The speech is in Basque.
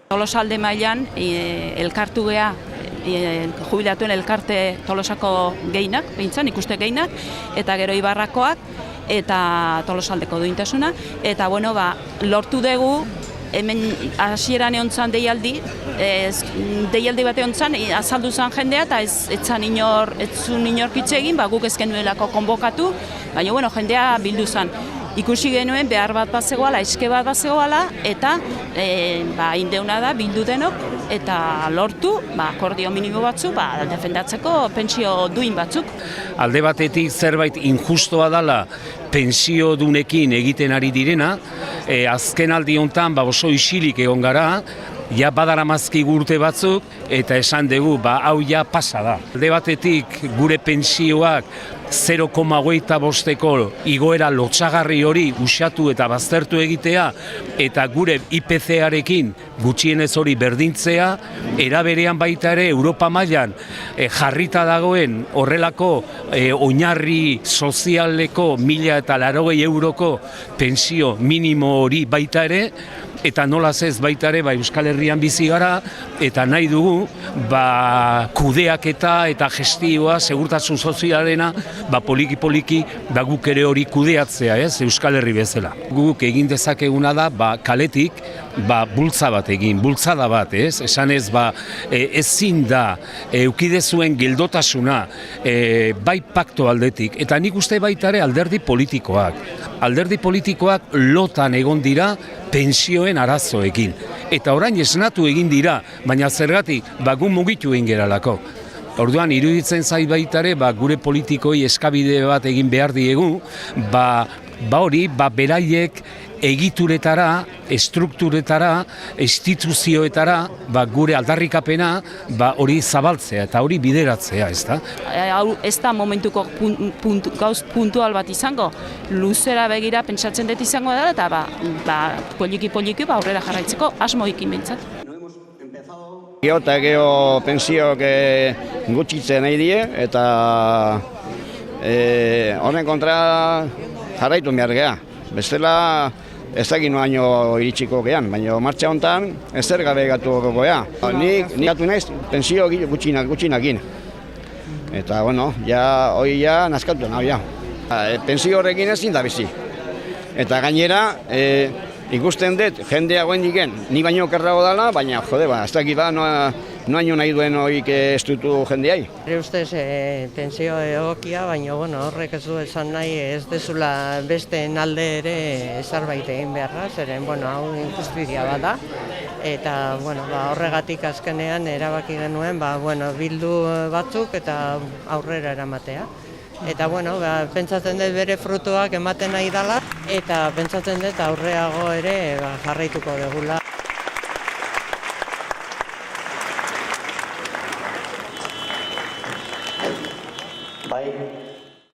Tolosalde mailan elkartu gea jubilatuen elkarte Tolosako gehienak, behintzan ikuste gehienak, eta gero Ibarrakoak eta Tolosaldeko duintasuna, eta bueno, lortu dugu hemen hasieran egontzan deialdi bate egontzan, azaldu zen jendea, eta ez zuen inork hitz egin, guk ez genuelako konbokatu, baina bueno, jendea bildu zen. Ikusi genuen behar bat bazegoala, eske bat bazegoala, eta indeuna da bildu denok, eta lortu akordio minimo batzuk defendatzeko pentsio duin batzuk. Alde batetik zerbait injustoa dela pentsio dunekin egiten ari direna, azken aldi honetan oso isilik egon gara, ja badaramazki urte batzuk, eta esan dugu, hau ja pasa da. Alde batetik gure pentsioak 0,25ko igoera lotsagarri hori usatu eta baztertu egitea, eta gure IPC-arekin gutxienez hori berdintzea, eraberean baita ere Europa mailan jarrita dagoen horrelako oinarri sozialeko 1.080 euroko pentsio minimo hori baita ere, eta nolaz ez baita ere Euskal Herrian bizi gara, eta nahi dugu kudeaketa eta gestioa, segurtasun sozialena, poliki-poliki guk ere hori kudeatzea, Euskal Herri bezala. Guk egin dezakeguna da kaletik bultza bat egin, bultzada bat, esan ez ezin da eukidezuen geldotasuna bai pakto aldetik, eta nik uste baita ere alderdi politikoak. Alderdi politikoak lotan egon dira pentsioen arazoekin. Eta orain esnatu egin dira, baina zergatik gu mugitu egin geralako. Orduan, iruditzen zait baita ere, gure politikoi eskabide bat egin behar diegu, hori, beraiek egituretara, estrukturetara, instituzioetara, gure aldarrikapena, hori zabaltzea eta hori bideratzea, ez da? Ez da momentuko gauz puntual bat izango, luzera begira pentsatzen dut izango dela, eta poliki-poliki aurrera jarraitzeko asmoekin behintzat. Gero eta gero pensioak gutxitzen nahi die, eta horren kontra jarraitu behar geha. Bestela ez dakit noaino iritsiko gehan, baina martxa honetan ez zer gabe gatuko geha. Nik gatu naiz pensio gutxinakin. Eta, bueno, hori nazkatu nahi, pensio horrekin ezin da bizi. Eta gainera, ikusten dut, jendea goen diken, ni baino okerrago dela, baina, ez dakit noaino nahi duen horik ez dutu jendeai. Ere ustez, pensio egokia, baina horrek ez du esan nahi ez dezula beste alde ere zerbait egin beharra, zeren, hau injustizia bat da. Eta horregatik azkenean erabaki genuen bildu batzuk eta aurrera eramatea. Eta pentsatzen dut bere frutuak ematen nahi dela, eta pentsatzen dut aurreago ere jarraituko dugula. Bai.